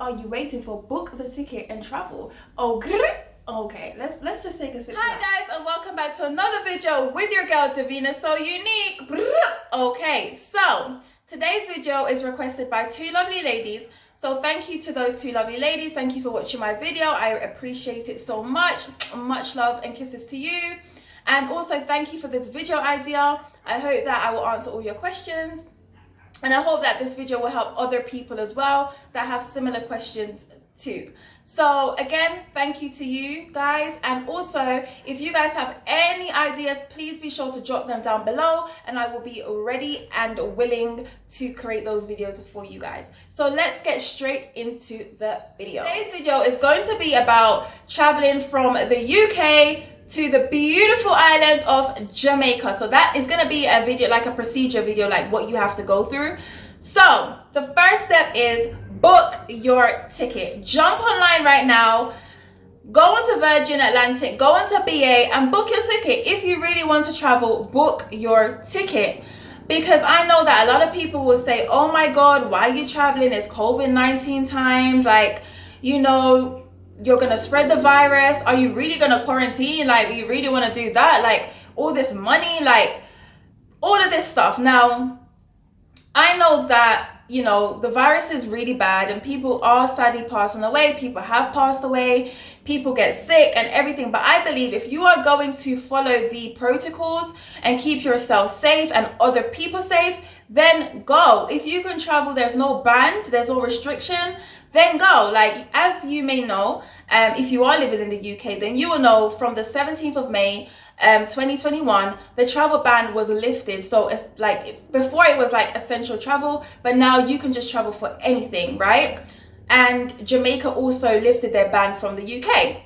are you waiting for? Book the ticket and travel. Oh, okay, let's just take a sip. Hi guys, and welcome back to another video with your girl Davina. So unique. Okay, so today's video is requested by two lovely ladies. So thank you to those two lovely ladies. Thank you for watching my video. I appreciate it so much. Much love and kisses to you. And also thank you for this video idea. I hope that I will answer all your questions. And I hope that this video will help other people as well that have similar questions too. So again, thank you to you guys. And also, if you guys have any ideas, please be sure to drop them down below and I will be ready and willing to create those videos for you guys. So let's get straight into the video. Today's video is going to be about traveling from the UK to the beautiful island of Jamaica. So that is going to be a video, like a procedure video, like what you have to go through. So the first step is book your ticket. Jump online right now, go onto Virgin Atlantic, go onto BA and book your ticket. If you really want to travel, book your ticket. Because I know that a lot of people will say, oh my God, why are you traveling? It's COVID-19 times. Like, you know, you're gonna spread the virus. Are you really gonna quarantine? Like, you really want to do that? Like, all this money, like all of this stuff. Now, I know that, you know, the virus is really bad and people are sadly passing away. People have passed away, people get sick and everything. But I believe if you are going to follow the protocols and keep yourself safe and other people safe, then go. If you can travel, there's no ban, there's no restriction, then go. Like, as you may know, if you are living in the UK, then you will know from the 17th of May 2021 the travel ban was lifted. So it's like, before it was like essential travel, but now you can just travel for anything, right? And Jamaica also lifted their ban from the UK.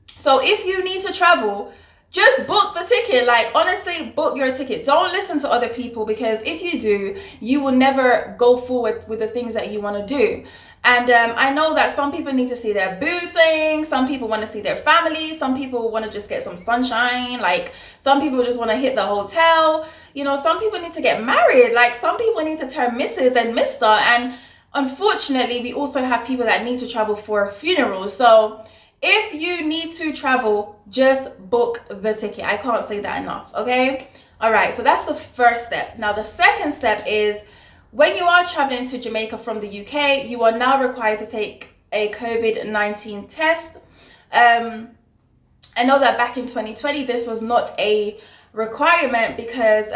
So if you need to travel, just book the ticket. Like, honestly, book your ticket. Don't listen to other people, because if you do, you will never go forward with the things that you want to do. And I know that some people need to see their boo thing. Some people want to see their family. Some people want to just get some sunshine. Like, some people just want to hit the hotel. You know, some people need to get married. Like, some people need to turn Mrs. and Mr. And unfortunately, we also have people that need to travel for funerals. So if you need to travel, just book the ticket. I can't say that enough, okay? All right, so that's the first step. Now, the second step is, when you are traveling to Jamaica from the UK, you are now required to take a COVID-19 test. I know that back in 2020, this was not a requirement because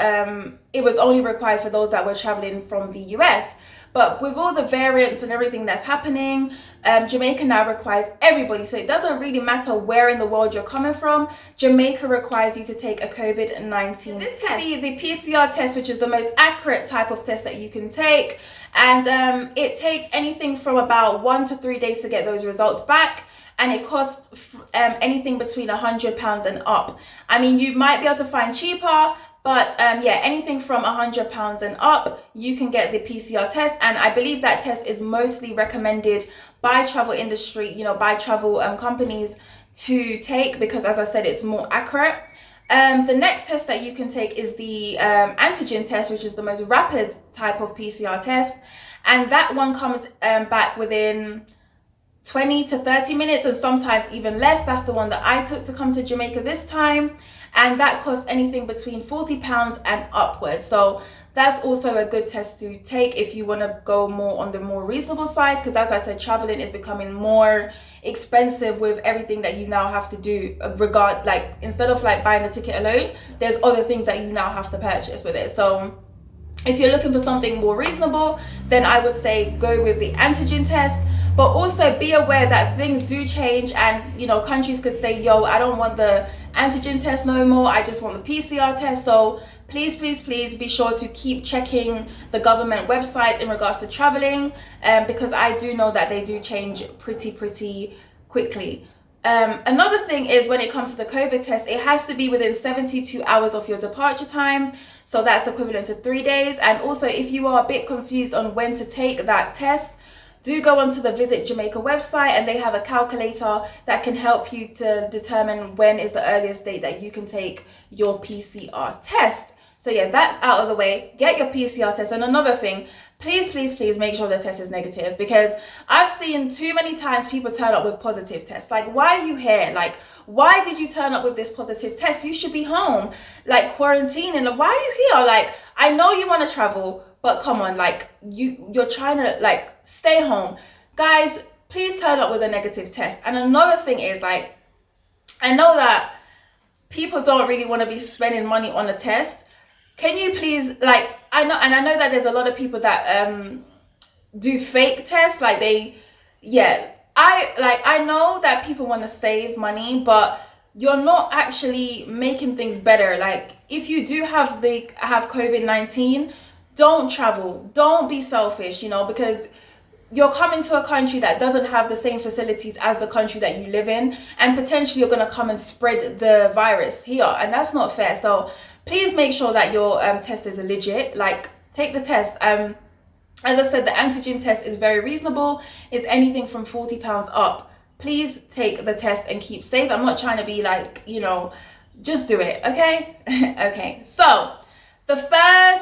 it was only required for those that were traveling from the US. But with all the variants and everything that's happening, Jamaica now requires everybody. So it doesn't really matter where in the world you're coming from. Jamaica requires you to take a COVID-19 test. This can be the PCR test, which is the most accurate type of test that you can take. And it takes anything from about 1 to 3 days to get those results back. And it costs anything between £100 and up. I mean, you might be able to find cheaper, but yeah, anything from £100 and up, you can get the PCR test. And I believe that test is mostly recommended by travel industry, you know, by travel companies to take, because as I said, it's more accurate. The next test that you can take is the antigen test, which is the most rapid type of PCR test. And that one comes back within 20 to 30 minutes and sometimes even less. That's the one that I took to come to Jamaica this time. And that costs anything between £40 and upwards. So that's also a good test to take if you want to go more on the more reasonable side. Because as I said, traveling is becoming more expensive with everything that you now have to do. Like, instead of like buying the ticket alone, there's other things that you now have to purchase with it. So if you're looking for something more reasonable, then I would say go with the antigen test. But also be aware that things do change, and you know, countries could say, yo, I don't want the antigen test no more, I just want the PCR test. So please be sure to keep checking the government website in regards to traveling, because I do know that they do change pretty quickly. Another thing is, when it comes to the COVID test, it has to be within 72 hours of your departure time. So that's equivalent to 3 days. And also, if you are a bit confused on when to take that test, do go onto the Visit Jamaica website, and they have a calculator that can help you to determine when is the earliest date that you can take your PCR test. So yeah, that's out of the way. Get your PCR test. And another thing, please make sure the test is negative, because I've seen too many times people turn up with positive tests. Like, why are you here? Like, why did you turn up with this positive test? You should be home, like quarantining. Like, why are you here? Like, I know you want to travel, but come on, like you're trying to like stay home. Guys, please turn up with a negative test. And another thing is, like, I know that people don't really want to be spending money on a test. Can you please, like, I know that there's a lot of people that do fake tests, like I know that people want to save money, but you're not actually making things better. Like, if you do have COVID-19, don't travel, don't be selfish, because you're coming to a country that doesn't have the same facilities as the country that you live in, and potentially you're going to come and spread the virus here, and that's not fair. So please make sure that your test is legit. Like, take the test. As I said, the antigen test is very reasonable. It's anything from £40 up. Please take the test and keep safe. I'm not trying to be like, just do it, okay? Okay, so the third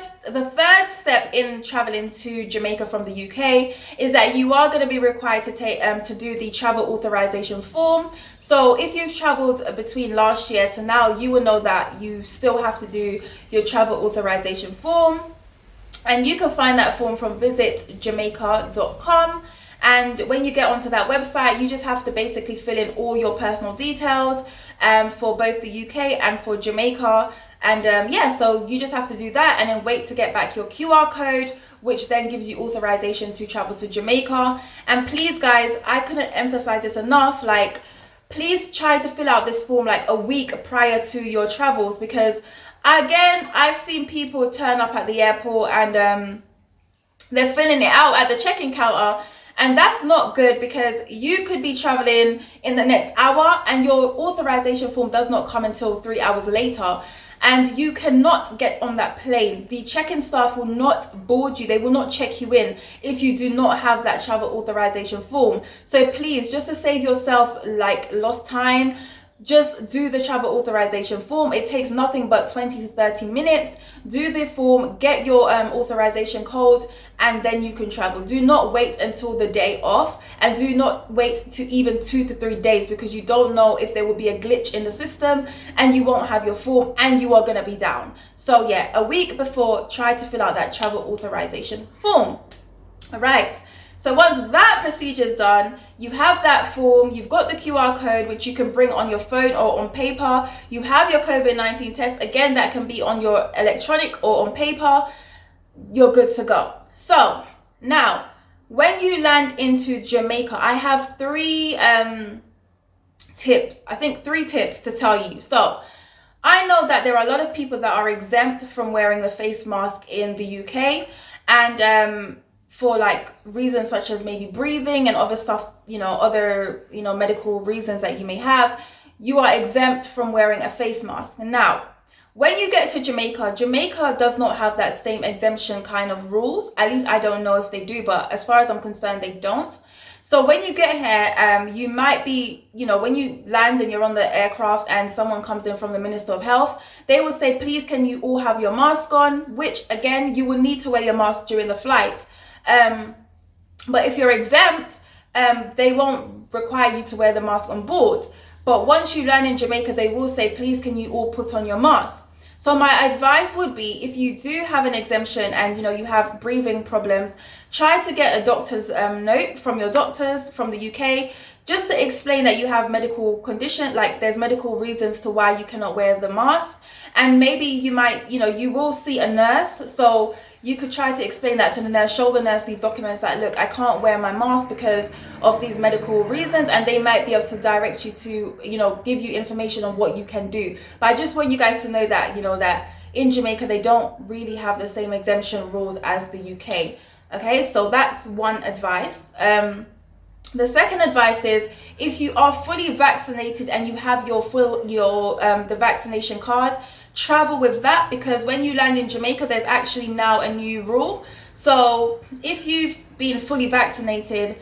step in traveling to Jamaica from the UK is that you are going to be required to do the travel authorization form. So if you've traveled between last year to now, you will know that you still have to do your travel authorization form. And you can find that form from visitjamaica.com. And when you get onto that website, you just have to basically fill in all your personal details for both the UK and for Jamaica. And so you just have to do that and then wait to get back your QR code, which then gives you authorization to travel to Jamaica. And please, guys, I couldn't emphasize this enough. Like, please try to fill out this form like a week prior to your travels, because again, I've seen people turn up at the airport and they're filling it out at the check-in counter, and that's not good, because you could be traveling in the next hour and your authorization form does not come until 3 hours later, and you cannot get on that plane. The check-in staff will not board you. They will not check you in if you do not have that travel authorization form. So please, just to save yourself like lost time, just do the travel authorization form. It takes nothing but 20 to 30 minutes. Do the form, get your authorization code, and then you can travel. Do not wait until the day off, and do not wait to even 2 to 3 days, because you don't know if there will be a glitch in the system and you won't have your form and you are going to be down. So yeah, a week before, try to fill out that travel authorization form. All right. So once that procedure is done, you have that form, you've got the QR code, which you can bring on your phone or on paper. You have your COVID-19 test. Again, that can be on your electronic or on paper. You're good to go. So now, when you land into Jamaica, I have three tips to tell you. So I know that there are a lot of people that are exempt from wearing the face mask in the UK, and for like reasons such as maybe breathing and other stuff, other medical reasons that you may have, you are exempt from wearing a face mask. Now, when you get to Jamaica, Jamaica does not have that same exemption kind of rules. At least I don't know if they do, but as far as I'm concerned, they don't. So when you get here, you might be, when you land and you're on the aircraft and someone comes in from the Minister of Health, they will say, please, can you all have your mask on? Which again, you will need to wear your mask during the flight. But if you're exempt, they won't require you to wear the mask on board. But once you land in Jamaica, they will say, please, can you all put on your mask? So my advice would be, if you do have an exemption and you have breathing problems, try to get a doctor's note from your doctors from the UK, just to explain that you have medical condition, like there's medical reasons to why you cannot wear the mask. And maybe you might, you will see a nurse. So you could try to explain that to the nurse, show the nurse these documents that, look, I can't wear my mask because of these medical reasons. And they might be able to direct you to, give you information on what you can do. But I just want you guys to know that, that in Jamaica, they don't really have the same exemption rules as the UK. Okay, so that's one advice. The second advice is, if you are fully vaccinated and you have the vaccination card, travel with that, because when you land in Jamaica, there's actually now a new rule. So if you've been fully vaccinated,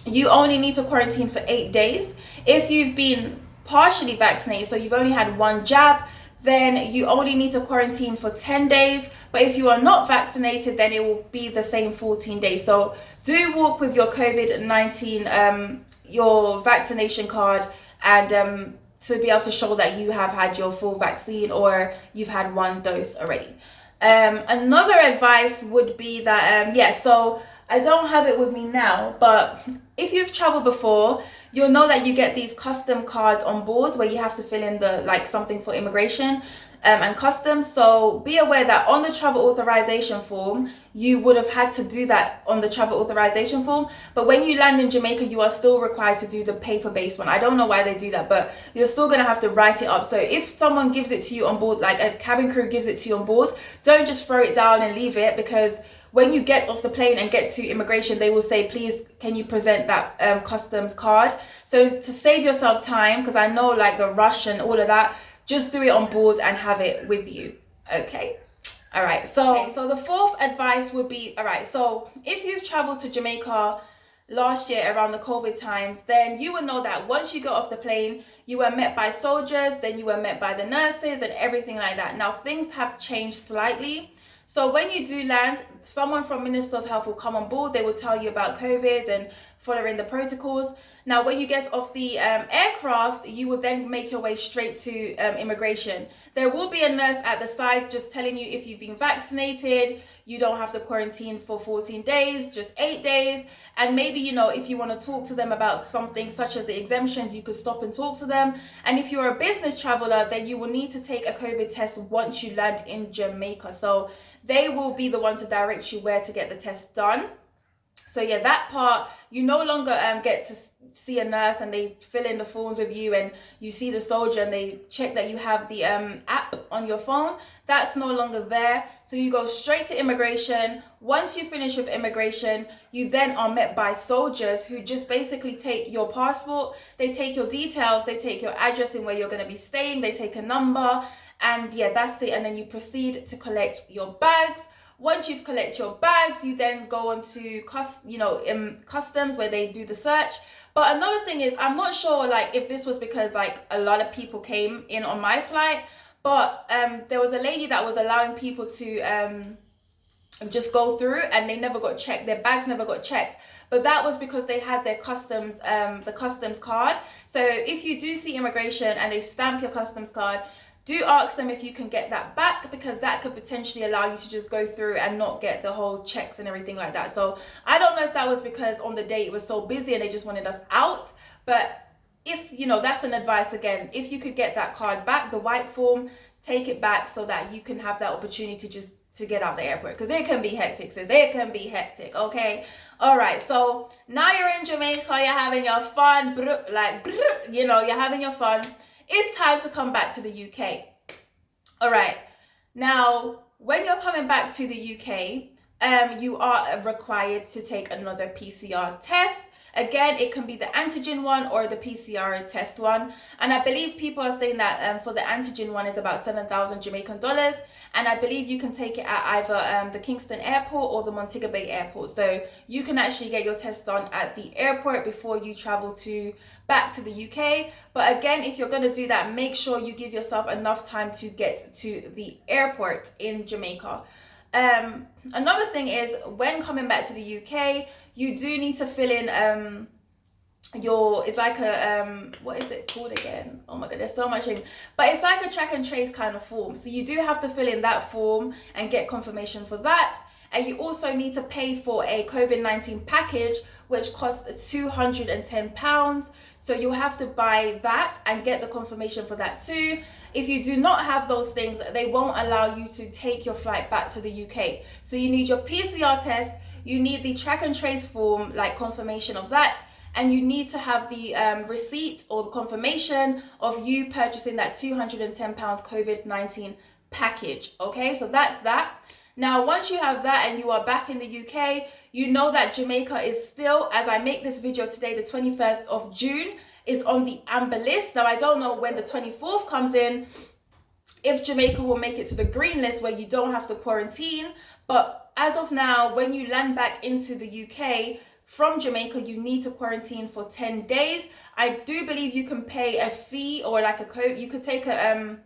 you only need to quarantine for 8 days. If you've been partially vaccinated, so you've only had one jab, then you only need to quarantine for 10 days. But if you are not vaccinated, then it will be the same 14 days. So do walk with your COVID-19, your vaccination card, and to be able to show that you have had your full vaccine or you've had one dose already. Another advice would be that, so I don't have it with me now, but if you've traveled before, you'll know that you get these custom cards on board where you have to fill in something for immigration and customs. So be aware that on the travel authorization form, you would have had to do that on the travel authorization form. But when you land in Jamaica, you are still required to do the paper-based one. I don't know why they do that, but you're still going to have to write it up. So if someone gives it to you on board, like a cabin crew gives it to you on board, don't just throw it down and leave it, because when you get off the plane and get to immigration, they will say, please, can you present that customs card? So to save yourself time, because I know like the rush and all of that, just do it on board and have it with you. Okay. All right. So the fourth advice would be, all right, so if you've traveled to Jamaica last year around the COVID times, then you will know that once you got off the plane, you were met by soldiers, then you were met by the nurses and everything like that. Now things have changed slightly. So when you do land, someone from Minister of Health will come on board. They will tell you about COVID and following the protocols. Now, when you get off the aircraft, you will then make your way straight to immigration. There will be a nurse at the side just telling you if you've been vaccinated, you don't have to quarantine for 14 days, just 8 days. And maybe, if you want to talk to them about something such as the exemptions, you could stop and talk to them. And if you're a business traveler, then you will need to take a COVID test once you land in Jamaica. So they will be the one to direct you where to get the test done. So yeah, that part, you no longer get to see a nurse and they fill in the forms with you, and you see the soldier and they check that you have the app on your phone. That's no longer there. So you go straight to immigration. Once you finish with immigration, you then are met by soldiers who just basically take your passport, they take your details, they take your address and where you're going to be staying, they take a number, and yeah, that's it. And then you proceed to collect your bags. Once you've collected your bags, you then go on to customs where they do the search. But another thing is, I'm not sure if this was because a lot of people came in on my flight, but there was a lady that was allowing people to just go through, and they never got checked. Their bags never got checked. But that was because they had their customs, the customs card. So if you do see immigration and they stamp your customs card, do ask them if you can get that back, because that could potentially allow you to just go through and not get the whole checks and everything like that. So I don't know if that was because on the day it was so busy and they just wanted us out. But if, that's an advice again, if you could get that card back, the white form, take it back so that you can have that opportunity just to get out the airport, because it can be hectic, sis. It can be hectic, okay? All right, so now you're in Jamaica, you're having your fun, you're having your fun. It's time to come back to the UK. All right. Now, when you're coming back to the UK, you are required to take another PCR test. Again, it can be the antigen one or the PCR test one. And I believe people are saying that for the antigen one is about 7,000 Jamaican dollars. And I believe you can take it at either the Kingston Airport or the Montego Bay Airport. So you can actually get your test done at the airport before you travel back to the UK. But again, if you're going to do that, make sure you give yourself enough time to get to the airport in Jamaica. Another thing is, when coming back to the UK, you do need to fill in it's like a what is it called again? Oh my god, there's so much things, but it's like a track and trace kind of form. So you do have to fill in that form and get confirmation for that. And you also need to pay for a COVID-19 package, which costs £210. So you'll have to buy that and get the confirmation for that too. If you do not have those things, they won't allow you to take your flight back to the UK. So you need your PCR test, you need the track and trace form, like confirmation of that, and you need to have the receipt or the confirmation of you purchasing that £210 COVID-19 package. Okay, so that's that. Now, once you have that and you are back in the UK, you know that Jamaica is still, as I make this video today, the 21st of June, is on the amber list. Now, I don't know when the 24th comes in, if Jamaica will make it to the green list where you don't have to quarantine. But as of now, when you land back into the UK from Jamaica, you need to quarantine for 10 days. I do believe you can pay a fee or like a code. You could take a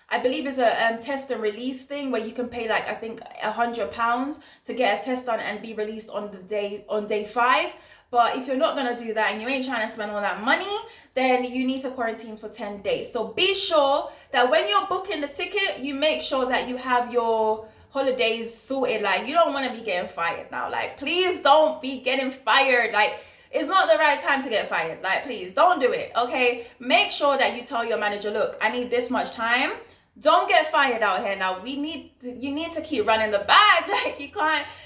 I believe it's a test and release thing where you can pay like, I think £100 to get a test done and be released on day 5. But if you're not going to do that and you ain't trying to spend all that money, then you need to quarantine for 10 days. So be sure that when you're booking the ticket, you make sure that you have your holidays sorted. Like, you don't want to be getting fired now. Like, please don't be getting fired. Like, it's not the right time to get fired. Like, please don't do it. Okay, make sure that you tell your manager, look, I need this much time. Don't get fired out here now. You need to keep running the bag. Like,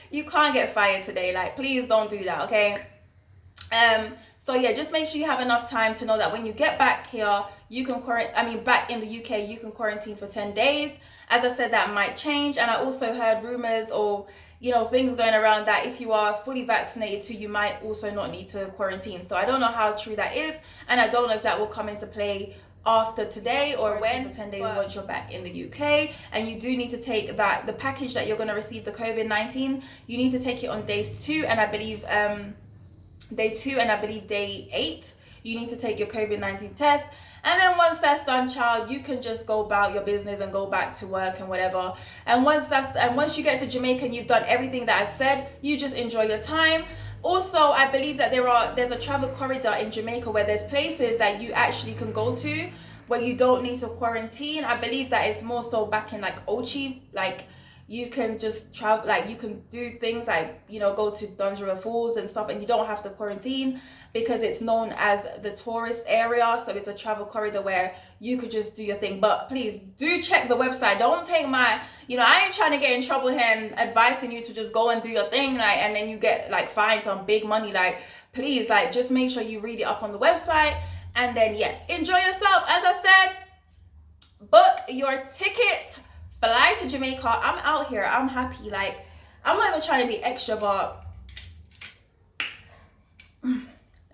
you can't get fired today. Like, please don't do that. Okay. So yeah, just make sure you have enough time to know that when you get back here, you can back in the UK, you can quarantine for 10 days. As I said, that might change. And I also heard rumors or, you know, things going around that if you are fully vaccinated too, you might also not need to quarantine. So I don't know how true that is. And I don't know if that will come into play after today or when, for 10 days once you're back in the UK. And you do need to take the package that you're going to receive, the COVID-19, you need to take it on days 2 and I believe day 2 and I believe day 8, you need to take your COVID-19 test. And then once that's done, child, you can just go about your business and go back to work and whatever. And once you get to Jamaica and you've done everything that I've said, you just enjoy your time. Also, I believe that there's a travel corridor in Jamaica where there's places that you actually can go to where you don't need to quarantine. I believe that it's more so back in like Ochi, like you can just travel, like you can do things like, you know, go to Dungeon Falls and stuff and you don't have to quarantine because it's known as the tourist area. So it's a travel corridor where you could just do your thing. But please do check the website. Don't take my, you know, I ain't trying to get in trouble here and advising you to just go and do your thing, like, and then you get like fined some big money. Like, please, like, just make sure you read it up on the website and then, yeah, enjoy yourself. As I said, book your ticket. Fly to Jamaica. I'm out here. I'm happy. Like, I'm not even trying to be extra, but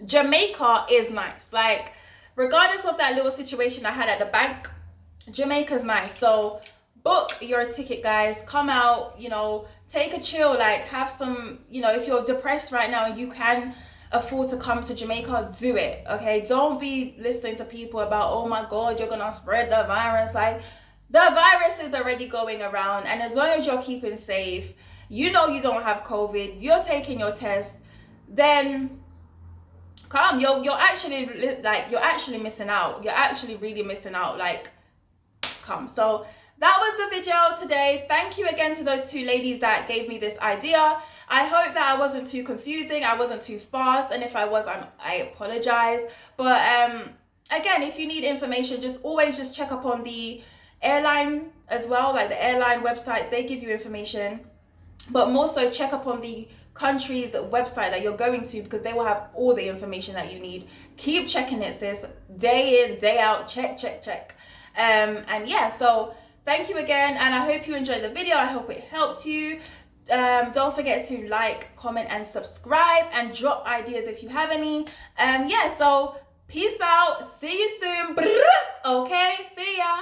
Jamaica is nice. Like, regardless of that little situation I had at the bank, Jamaica's nice. So book your ticket, guys. Come out, you know, take a chill, like have some, you know, if you're depressed right now and you can afford to come to Jamaica, do it. Okay, don't be listening to people about, oh my God, you're gonna spread the virus. Like, the virus is already going around, and as long as you're keeping safe, you know you don't have COVID, you're taking your test, then come. You're actually missing out. You're actually really missing out. Like, come. So that was the video today. Thank you again to those 2 ladies that gave me this idea. I hope that I wasn't too confusing, I wasn't too fast, and if I was, I apologize. But again, if you need information, always check up on the airline as well, like the airline websites, they give you information, but more so check up on the country's website that you're going to, because they will have all the information that you need. Keep checking it, sis, day in, day out, check. And yeah, so thank you again, and I hope you enjoyed the video. I hope it helped you. Don't forget to like, comment, and subscribe, and drop ideas if you have any. Yeah, so peace out, see you soon. Okay, see ya.